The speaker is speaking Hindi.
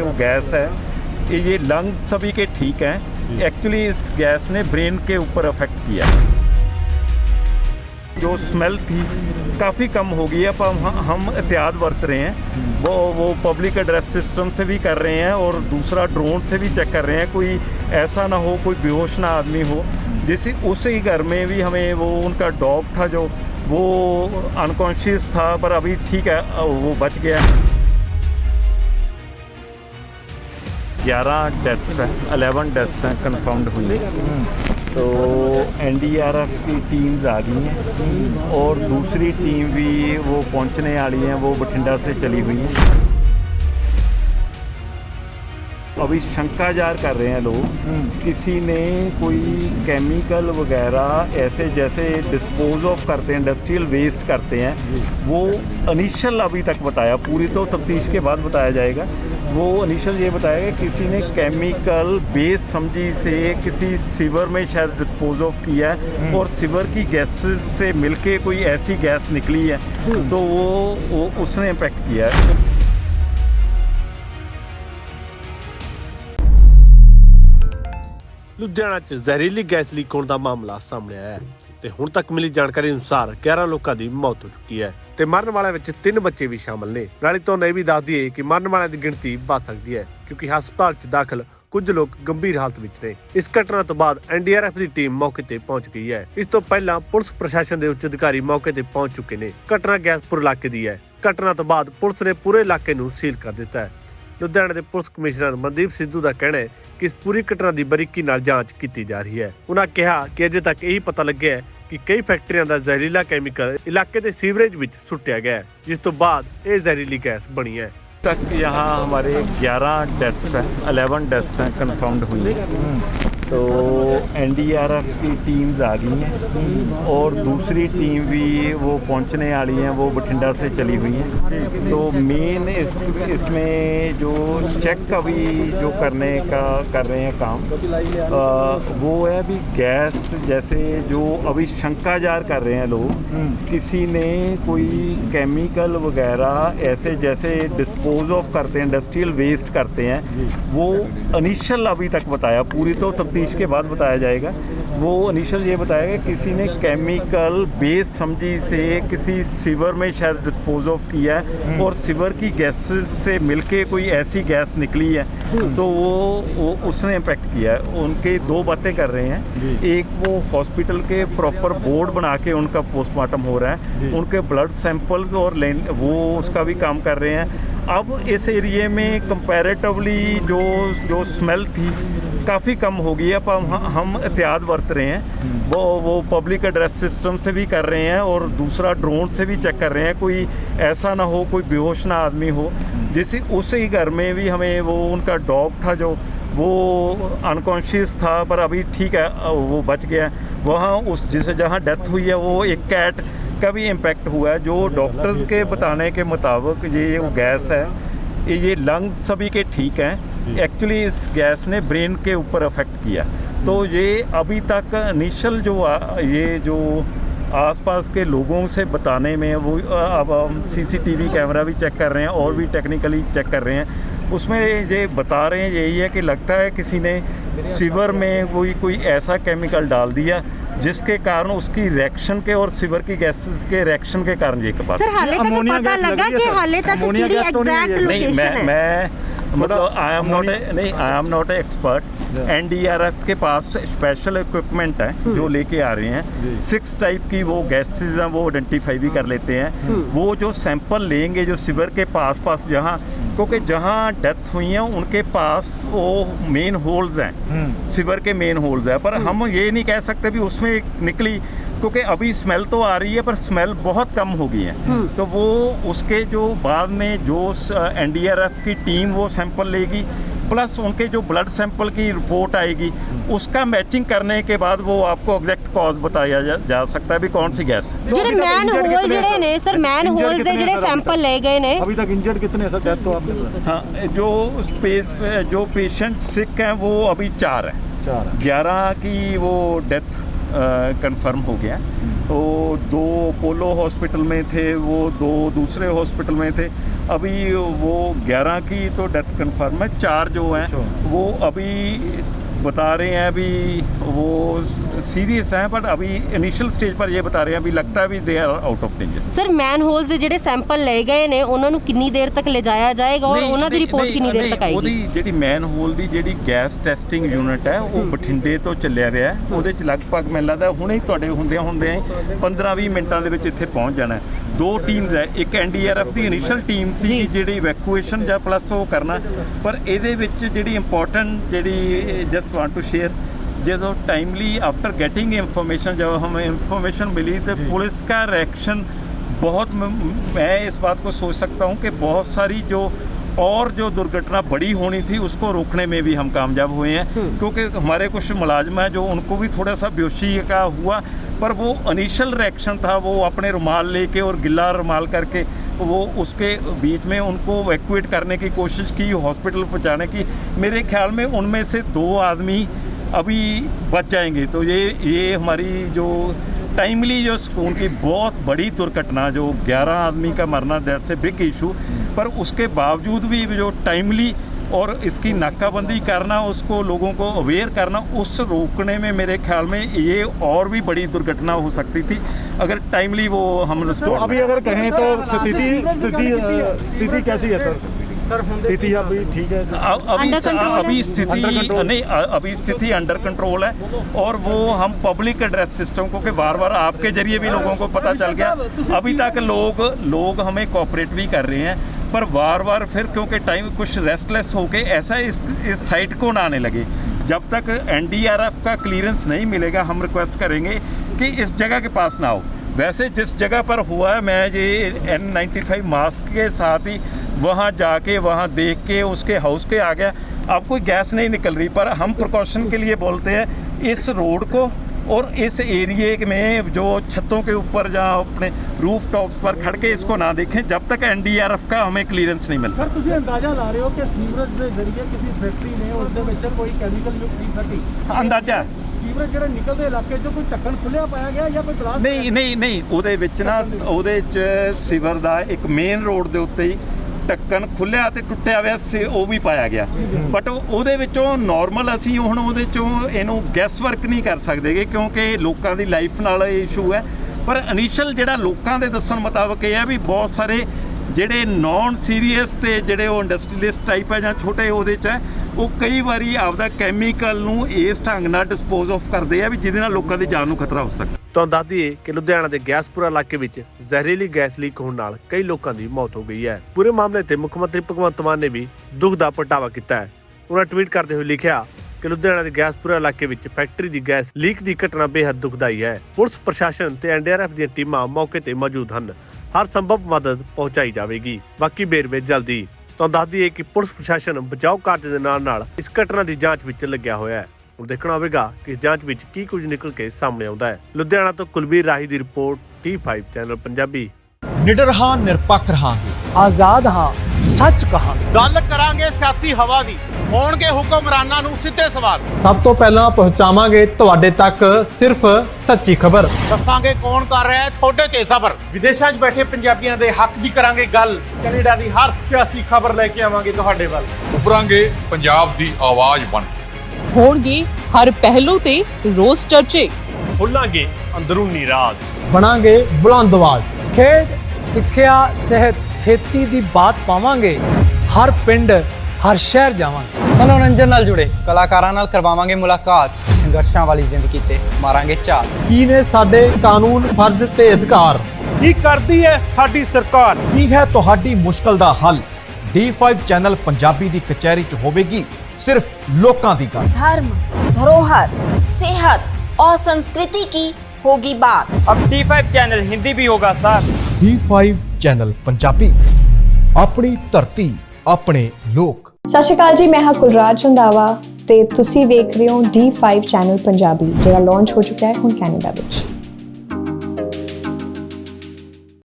ये वो गैस है, ये लंग्स सभी के ठीक हैं, एक्चुअली इस गैस ने ब्रेन के ऊपर अफेक्ट किया। जो स्मेल थी काफ़ी कम हो गई है, पर हम एहतियात बरत रहे हैं। वो पब्लिक एड्रेस सिस्टम से भी कर रहे हैं और दूसरा ड्रोन से भी चेक कर रहे हैं, कोई ऐसा ना हो कोई बेहोश ना आदमी हो। जैसे उसी घर में भी हमें वो उनका डॉग था जो वो अनकॉन्शियस था, पर अभी ठीक है, वो बच गया। 11 डेथ्स हैं, 11 डेथ्स हैं कन्फर्म्ड हुई। तो एनडीआरएफ की टीम्स आ गई हैं और दूसरी टीम भी वो पहुंचने वाली हैं, वो बठिंडा से चली हुई हैं। अभी शंका जार कर रहे हैं लोग, किसी ने कोई केमिकल वगैरह ऐसे जैसे डिस्पोज ऑफ करते हैं, इंडस्ट्रियल वेस्ट करते हैं, वो इनिशियल अभी तक बताया, पूरी तो तफ्तीश के बाद बताया जाएगा। वो इनिशियल ये बताया कि किसी ने केमिकल बेस समझी से किसी सीवर में शायद डिस्पोज ऑफ किया है और सीवर की गैसेस से मिलके कोई ऐसी गैस निकली है, तो वो उसने इम्पैक्ट किया है। ਲੁਧਿਆਣਾ 'ਚ ਜ਼ਹਿਰੀਲੀ ਗੈਸ ਲੀਕ ਹੋਣ ਦਾ ਮਾਮਲਾ ਸਾਹਮਣੇ ਆਇਆ ਹੈ ਤੇ ਹੁਣ ਤੱਕ ਮਿਲੀ ਜਾਣਕਾਰੀ ਅਨੁਸਾਰ 11 ਲੋਕਾਂ ਦੀ ਮੌਤ ਹੋ ਚੁੱਕੀ ਹੈ ਤੇ ਮਰਨ ਵਾਲਿਆਂ ਵਿੱਚ 3 ਬੱਚੇ ਵੀ ਸ਼ਾਮਲ ਨੇ। ਨਾਲੇ ਤੁਹਾਨੂੰ ਇਹ ਵੀ ਦੱਸ ਦਈਏ ਕਿ ਮਰਨ ਵਾਲਿਆਂ ਦੀ ਗਿਣਤੀ ਵੱਧ ਸਕਦੀ ਹੈ ਕਿਉਂਕਿ ਹਸਪਤਾਲ 'ਚ ਦਾਖਲ ਕੁਝ ਲੋਕ ਗੰਭੀਰ ਹਾਲਤ ਵਿੱਚ ਨੇ। ਇਸ ਘਟਨਾ ਤੋਂ ਬਾਅਦ ਐਨਡੀਆਰਐਫ ਦੀ ਟੀਮ ਮੌਕੇ ਤੇ ਪਹੁੰਚ ਗਈ ਹੈ। ਇਸ ਤੋਂ ਪਹਿਲਾਂ ਪੁਲਿਸ ਪ੍ਰਸ਼ਾਸਨ ਦੇ ਉੱਚ ਅਧਿਕਾਰੀ ਮੌਕੇ ਤੇ ਪਹੁੰਚ ਚੁੱਕੇ ਨੇ। ਘਟਨਾ ਗੈਸਪੁਰ ਇਲਾਕੇ ਦੀ ਹੈ। ਘਟਨਾ ਤੋਂ ਬਾਅਦ ਪੁਲਿਸ ਨੇ ਪੂਰੇ ਇਲਾਕੇ ਨੂੰ ਸੀਲ ਕਰ ਦਿੱਤਾ ਹੈ। ਲੁਧਿਆਣਾ ਦੇ ਪੁਲਿਸ ਕਮਿਸ਼ਨਰ ਮਨਦੀਪ ਸਿੱਧੂ ਦਾ ਕਹਿਣਾ ਹੈ ਕਿ ਇਸ ਪੂਰੀ ਘਟਨਾ ਦੀ ਬਰੀਕੀ ਨਾਲ ਜਾਂਚ ਕੀਤੀ ਜਾ ਰਹੀ ਹੈ। ਉਹਨਾਂ ਕਿਹਾ ਕਿ ਅਜੇ ਤੱਕ ਇਹੀ ਪਤਾ ਲੱਗਿਆ ਹੈ ਕਿ ਕਈ ਫੈਕਟਰੀਆਂ ਦਾ ਜ਼ਹਿਰੀਲਾ ਕੈਮੀਕਲ ਇਲਾਕੇ ਦੇ ਸੀਵਰੇਜ ਵਿੱਚ ਸੁੱਟਿਆ ਗਿਆ है, जिस तो बाद ये जहरीली गैस बनी है। तक यहाँ हमारे 11 डेथ्स हैं, 11 डेथ्स हैं कन्फर्म्ड हुई। तो एनडीआरएफ की टीम्स आ गई हैं और दूसरी टीम भी वो पहुंचने वाली हैं, वो बठिंडा से चली हुई हैं। तो मेन इसमें जो चेक अभी जो करने का कर रहे हैं काम, वो है अभी गैस जैसे जो अभी शंका जार कर रहे हैं लोग, किसी ने कोई केमिकल वगैरह ऐसे जैसे डिस्पोज ऑफ करते हैं, इंडस्ट्रियल वेस्ट करते हैं, वो इनिशियल अभी तक बताया, पूरी तो तफ्तीश के बाद बताया जाएगा। वो इनिशियल ये बताया कि किसी ने केमिकल बेस समझी से किसी सीवर में शायद डिस्पोज ऑफ किया है और सीवर की गैसेस से मिलके कोई ऐसी गैस निकली है, तो वो उसने इम्पैक्ट किया है। उनके 2 बातें कर रहे हैं, एक वो हॉस्पिटल के प्रॉपर बोर्ड बना के उनका पोस्टमार्टम हो रहा है, उनके ब्लड सैंपल्स और वो उसका भी काम कर रहे हैं। अब इस एरिए में कंपैरेटिवली जो स्मेल थी काफ़ी कम हो गई है, पर हम एहतियात बरत रहे हैं। वो पब्लिक एड्रेस सिस्टम से भी कर रहे हैं और दूसरा ड्रोन से भी चेक कर रहे हैं, कोई ऐसा ना हो कोई बेहोश ना आदमी हो। जैसे उसी घर में भी हमें वो उनका डॉग था जो वो अनकॉन्शियस था, पर अभी ठीक है, वो बच गया। वहाँ जहाँ डेथ हुई है वो एक कैट का भी इम्पैक्ट हुआ है। जो डॉक्टर्स के बताने के मुताबिक ये वो गैस है, ये लंग्स सभी के ठीक हैं, एक्चुअली इस गैस ने ब्रेन के ऊपर अफेक्ट किया। तो ये अभी तक इनिशियल ये जो आसपास के लोगों से बताने में वो अब हम सीसीटीवी कैमरा भी चेक कर रहे हैं और भी टेक्निकली चेक कर रहे हैं। उसमें ये बता रहे हैं यही है कि लगता है किसी ने सीवर में कोई ऐसा केमिकल डाल दिया जिसके कारण उसकी रिएक्शन के और सीवर की गैसेस के रिएक्शन के कारण ये बात। सर हाले तक पता लगा कि हाले तक किहड़ी एग्जैक्ट लोकेशन है? मैं मतलब I am not a expert. NDRF के पास स्पेशल इक्विपमेंट है जो लेके आ रहे हैं। 6 टाइप की वो गैसेज हैं, वो आइडेंटिफाई भी कर लेते हैं। वो जो सैंपल लेंगे जो सीवर के पास जहाँ, क्योंकि जहाँ डेथ हुई है उनके पास वो मेन होल्स हैं, सीवर के मेन होल्स हैं, पर हम ये नहीं कह सकते भी उसमें निकली, क्योंकि अभी स्मेल तो आ रही है पर स्मेल बहुत कम हो गई है। तो वो उसके जो बाद में जो एनडीआरएफ की टीम वो सैंपल लेगी, प्लस उनके जो ब्लड सैंपल की रिपोर्ट आएगी, उसका मैचिंग करने के बाद वो आपको एग्जैक्ट कॉज बताया जा सकता है भी कौन सी गैस है। ਜਿਹੜੇ ਮੈਨ ਹੋਲ ਜਿਹੜੇ ਨੇ ਸਰ, ਮੈਨ ਹੋਲਸ ਦੇ ਜਿਹੜੇ ਸੈਂਪਲ ਲਏ ਗਏ ਨੇ, अभी तक इंजर्ड कितने सर? डेथ तो आपने हाँ, जो पेशेंट सिक हैं वो अभी 4 हैं। 11 की वो डेथ कंफर्म हो गया। तो 2 अपोलो हॉस्पिटल में थे, वो 2 दूसरे हॉस्पिटल में थे। अभी वो 11 की तो डेथ कंफर्म है, 4 जो हैं वो अभी बता रहे हैं अभी वो सीरियस हैं, बट अभी इनिशियल स्टेज पर ये बता रहे हैं अभी लगता है भी they are out of danger. Sir manholes ਦੇ ਜਿਹੜੇ ਸੈਂਪਲ ਲਏ ਗਏ ਨੇ ਉਹਨਾਂ ਨੂੰ ਕਿੰਨੀ ਦੇਰ ਤੱਕ ਲਿਜਾਇਆ ਜਾਏਗਾ ਔਰ ਉਹਨਾਂ ਦੀ ਰਿਪੋਰਟ ਕਿੰਨੀ ਦੇਰ ਤੱਕ ਆਏਗੀ? ਉਹਦੀ ਜਿਹੜੀ ਮੈਨ ਹੋਲ ਦੀ ਜਿਹੜੀ ਗੈਸ ਟੈਸਟਿੰਗ ਯੂਨਿਟ ਹੈ ਉਹ ਬਠਿੰਡੇ ਤੋਂ ਚੱਲਿਆ ਰਿਹਾ, ਉਹਦੇ ਚ ਲਗਭਗ ਮੈਨੂੰ ਲੱਗਦਾ ਹੁਣੇ ਹੀ ਤੁਹਾਡੇ ਹੁੰਦੇ 15-20 ਮਿੰਟਾਂ ਦੇ ਵਿੱਚ ਇੱਥੇ ਪਹੁੰਚ ਜਾਣਾ। 2 ਟੀਮਸ ਹੈ, ਇੱਕ NDRF ਦੀ ਇਨੀਸ਼ੀਅਲ ਟੀਮ ਸੀ ਜਿਹੜੀ ਇਵੈਕੂਏਸ਼ਨ ਜਾਂ ਪਲੱਸ ਉਹ ਕਰਨਾ, ਪਰ ਇਹਦੇ ਵਿੱਚ ਜਿਹੜੀ ਇੰਪॉर्टेंट ਜਿਹੜੀ जस्ट वांट टू शेयर, जो टाइमली आफ्टर गेटिंग इंफॉर्मेशन जब हमें इंफॉर्मेशन मिली तो पुलिस का रिएक्शन बहुत, मैं इस बात को सोच सकता हूँ कि बहुत सारी जो दुर्घटना बड़ी होनी थी उसको रोकने में भी हम कामयाब हुए हैं, क्योंकि हमारे कुछ मुलाजिम हैं जो उनको भी थोड़ा सा बेहोशी का हुआ, पर वो इनिशियल रिएक्शन था, वो अपने रुमाल लेके और गिला रुमाल करके वो उसके बीच में उनको इवैक्यूएट करने की कोशिश की, हॉस्पिटल पहुंचाने की। मेरे ख्याल में उनमें से 2 आदमी अभी बच जाएंगे। तो ये हमारी जो टाइमली जो सुकून की बहुत बड़ी दुर्घटना जो 11 आदमी का मरना, दैट्स ए बिग इशू, पर उसके बावजूद भी जो टाइमली और इसकी नाकाबंदी करना, उसको लोगों को अवेयर करना, उस रोकने में मेरे ख्याल में ये और भी बड़ी दुर्घटना हो सकती थी अगर टाइमली वो हम तो अभी अगर कहें तो स्थिति कैसी है सर? स्थिति अभी ठीक है? अभी स्थिति अंडर कंट्रोल है, और वो हम पब्लिक एड्रेस सिस्टम को कि बार बार आपके जरिए भी लोगों को पता चल गया, अभी तक लोग हमें कोऑपरेट भी कर रहे हैं, पर बार बार फिर क्योंकि टाइम कुछ रेस्टलेस होके ऐसा इस साइट को ना आने लगे। जब तक NDRF का क्लियरेंस नहीं मिलेगा हम रिक्वेस्ट करेंगे कि इस जगह के पास ना हो। वैसे जिस जगह पर हुआ है, मैं ये N95 मास्क के साथ ही वहाँ जाके वहाँ देख के उसके हाउस के आ गया, अब कोई गैस नहीं निकल रही, पर हम प्रिकॉशन के लिए बोलते हैं इस रोड को और इस एरिए में जो छतों के ऊपर जहाँ अपने रूफ टॉप्स पर खड़ के इसको ना देखें जब तक NDRF का हमें क्लीयरेंस नहीं मिलता। सर ਤੁਸੀਂ ਅੰਦਾਜ਼ਾ ਲਾ ਰਹੇ ਹੋ ਕਿ ਸੀਵਰੇਜ ਦੇ ਜ਼ਰੀਏ ਕਿਸੇ ਫੈਕਟਰੀ ਨੇ ਉਸ ਦੇ ਵਿੱਚ ਕੋਈ ਕੈਮੀਕਲ ਯੁਕਤ ਕੀ ਸਕੀ? ਅੰਦਾਜ਼ਾ ਸੀਵਰੇਜ ਜਿਹੜੇ ਨਿਕਲਦੇ ਇਲਾਕੇ 'ਚੋਂ ਕੋਈ ਢੱਕਣ ਖੁੱਲਿਆ ਪਾਇਆ ਗਿਆ ਜਾਂ ਕੋਈ ਬਲਾਸਟ? ਨਹੀਂ ਉਹਦੇ ਵਿੱਚ ਨਾ ਉਹਦੇ 'ਚ ਸੀਵਰ ਦਾ ਇੱਕ ਮੇਨ ਰੋਡ ਦੇ ਉੱਤੇ ਹੀ ਢੱਕਣ ਖੁੱਲਿਆ ਤੇ ਟੁੱਟਿਆ ਹੋਇਆ ਸੀ, ਉਹ ਵੀ ਪਾਇਆ ਗਿਆ, ਬਟ ਉਹਦੇ ਵਿੱਚੋਂ ਨਾਰਮਲ ਅਸੀਂ ਹੁਣ ਉਹਦੇ 'ਚੋਂ ਇਹਨੂੰ ਗੈਸ ਵਰਕ ਨਹੀਂ ਕਰ ਸਕਦੇਗੇ ਕਿਉਂਕਿ ਲੋਕਾਂ ਦੀ ਲਾਈਫ ਨਾਲ ਇਸ਼ੂ ਹੈ। ਪਰ ਇਨੀਸ਼ੀਅਲ ਜਿਹੜਾ ਲੋਕਾਂ ਦੇ ਦੱਸਣ ਮੁਤਾਬਕ ਇਹ ਹੈ ਵੀ ਬਹੁਤ ਸਾਰੇ ਜਿਹੜੇ ਨੌਨ ਸੀਰੀਅਸ ਤੇ ਜਿਹੜੇ ਉਹ ਇੰਡਸਟਰੀਅਲਿਸਟ ਟਾਈਪ ਹੈ ਜਾਂ ਛੋਟੇ ਉਹਦੇ 'ਚ ਹੈ, ਉਹ ਕਈ ਵਾਰੀ ਆਪਦਾ ਕੈਮੀਕਲ ਨੂੰ ਇਸ ਢੰਗ ਨਾਲ ਡਿਸਪੋਜ਼ ਆਫ ਕਰਦੇ ਆ ਵੀ ਜਿਹਦੇ ਨਾਲ ਲੋਕਾਂ ਦੀ ਜਾਨ ਨੂੰ ਖਤਰਾ ਹੋ ਸਕਦਾ। ਤੁਹਾਨੂੰ ਦੱਸ ਦਈਏ ਕਿ ਲੁਧਿਆਣਾ ਦੇ ਗਿਆਸਪੁਰਾ ਇਲਾਕੇ ਵਿੱਚ ਜ਼ਹਿਰੀਲੀ ਗੈਸ ਲੀਕ ਹੋਣ ਨਾਲ ਕਈ ਲੋਕਾਂ ਦੀ ਮੌਤ ਹੋ ਗਈ ਹੈ। ਪੂਰੇ ਮਾਮਲੇ ਤੇ ਮੁੱਖ ਮੰਤਰੀ ਭਗਵੰਤ ਮਾਨ ਨੇ ਵੀ ਦੁੱਖ ਦਾ ਪ੍ਰਗਟਾਵਾ ਕੀਤਾ ਹੈ। ਉਹਨਾਂ ਟਵੀਟ ਕਰਦੇ ਹੋਏ ਲਿਖਿਆ ਕਿ ਲੁਧਿਆਣਾ ਦੇ ਗਿਆਸਪੁਰਾ ਇਲਾਕੇ ਵਿੱਚ ਫੈਕਟਰੀ ਦੀ ਗੈਸ ਲੀਕ ਦੀ ਘਟਨਾ ਬੇहद ਦੁਖਦਾਈ ਹੈ। ਪੁਲਿਸ ਪ੍ਰਸ਼ਾਸਨ ਤੇ NDRF ਦੀਆਂ ਟੀਮਾਂ ਮੌਕੇ ਤੇ ਮੌਜੂਦ ਹਨ। ਹਰ ਸੰਭਵ ਮਦਦ ਪਹੁੰਚਾਈ ਜਾਵੇਗੀ। ਬਾਕੀ ਵੇਰਵੇ ਜਲਦੀ। ਤੁਹਾਨੂੰ ਦੱਸ ਦਈਏ ਕਿ ਪੁਲਿਸ ਪ੍ਰਸ਼ਾਸਨ ਬਚਾਓ ਕਾਰਜ ਦੇ ਨਾਲ ਇਸ ਘਟਨਾ ਦੀ ਜਾਂਚ ਵਿੱਚ ਲੱਗਿਆ ਹੋਇਆ ਹੈ। ਹੁਣ ਦੇਖਣਾ ਹੋਵੇਗਾ ਕਿ ਇਸ ਜਾਂਚ ਵਿੱਚ ਕੀ ਕੁਝ ਨਿਕਲ ਕੇ ਸਾਹਮਣੇ ਆਉਂਦਾ ਹੈ। ਲੁਧਿਆਣਾ ਤੋਂ ਕੁਲਬੀਰ ਰਾਹੀ ਦੀ ਰਿਪੋਰਟ, T5 ਚੈਨਲ ਪੰਜਾਬੀ। ਨਿਡਰ ਹਾਂ, ਨਿਰਪੱਖ ਰਹਾਂਗੇ, ਆਜ਼ਾਦ ਹਾਂ, ਸੱਚ ਕਹਾਂਗੇ। ਗੱਲ ਕਰਾਂਗੇ ਸਿਆਸੀ ਹਵਾ ਦੀ, ਹੋਣਗੇ ਹੁਕਮਰਾਨਾਂ ਨੂੰ ਸਿੱਧੇ ਸਵਾਲ। ਸਭ ਤੋਂ ਪਹਿਲਾਂ ਪਹੁੰਚਾਵਾਂਗੇ ਤੁਹਾਡੇ ਤੱਕ ਸਿਰਫ ਸੱਚੀ ਖਬਰ। ਦੱਸਾਂਗੇ ਕੌਣ ਕਰ ਰਿਹਾ ਹੈ ਤੁਹਾਡੇ ਤੇ ਸਬਰ। ਵਿਦੇਸ਼ਾਂ 'ਚ ਬੈਠੇ ਪੰਜਾਬੀਆਂ ਦੇ ਹੱਕ ਦੀ ਕਰਾਂਗੇ ਗੱਲ। ਕੈਨੇਡਾ ਦੀ ਹਰ ਸਿਆਸੀ ਖਬਰ ਲੈ ਕੇ ਆਵਾਂਗੇ ਤੁਹਾਡੇ ਵੱਲ। ਉਭਰਾਂਗੇ ਪੰਜਾਬ ਦੀ ਆਵਾਜ਼ ਬਣ ਕੇ। ਹੋਣਗੇ ਹਰ ਪਹਿਲੂ ਤੇ ਰੋਜ਼ ਚਰਚੇ। ਖੋਲਾਂਗੇ ਅੰਦਰੂਨੀ ਰਾਜ। ਬਣਾਂਗੇ ਬੁਲੰਦ ਆਵਾਜ਼। ਖੇਡ, ਸਿੱਖਿਆ, ਸਿਹਤ, ਖੇਤੀ ਦੀ ਬਾਤ ਪਾਵਾਂਗੇ। ਹਰ ਪਿੰਡ, ਹਰ ਸ਼ਹਿਰ ਜਾਵਾਂਗੇ। ਮਨੋਰੰਜਨ ਨਾਲ ਜੁੜੇ ਕਲਾਕਾਰਾਂ ਨਾਲ ਕਰਵਾਵਾਂਗੇ ਮੁਲਾਕਾਤ। ਸੰਘਰਸ਼ਾਂ ਵਾਲੀ ਜ਼ਿੰਦਗੀ ਤੇ ਮਾਰਾਂਗੇ ਝਾਤ। ਕੀ ਨੇ ਸਾਡੇ ਕਾਨੂੰਨ, ਫਰਜ਼ ਤੇ ਅਧਿਕਾਰ? ਕੀ ਕਰਦੀ ਹੈ ਸਾਡੀ ਸਰਕਾਰ? ਕੀ ਹੈ ਤੁਹਾਡੀ ਮੁਸ਼ਕਲ ਦਾ ਹੱਲ? D5 ਚੈਨਲ ਪੰਜਾਬੀ ਦੀ ਕਚਹਿਰੀ 'ਚ ਹੋਵੇਗੀ सिर्फ लोकां दी गल। धर्म, धरोहर, सेहत और संस्कृति की होगी बात। अब D5 चैनल हिंदी भी होगा सर। D5 चैनल पंजाबी, अपनी धरती, अपने लोक। सत श्री अकाल जी, मैं हाँ कुलराज रंधावा ते तुसी देख रहे हो D5 चैनल पंजाबी, जो लॉन्च हो चुका है हुण कैनेडा विच।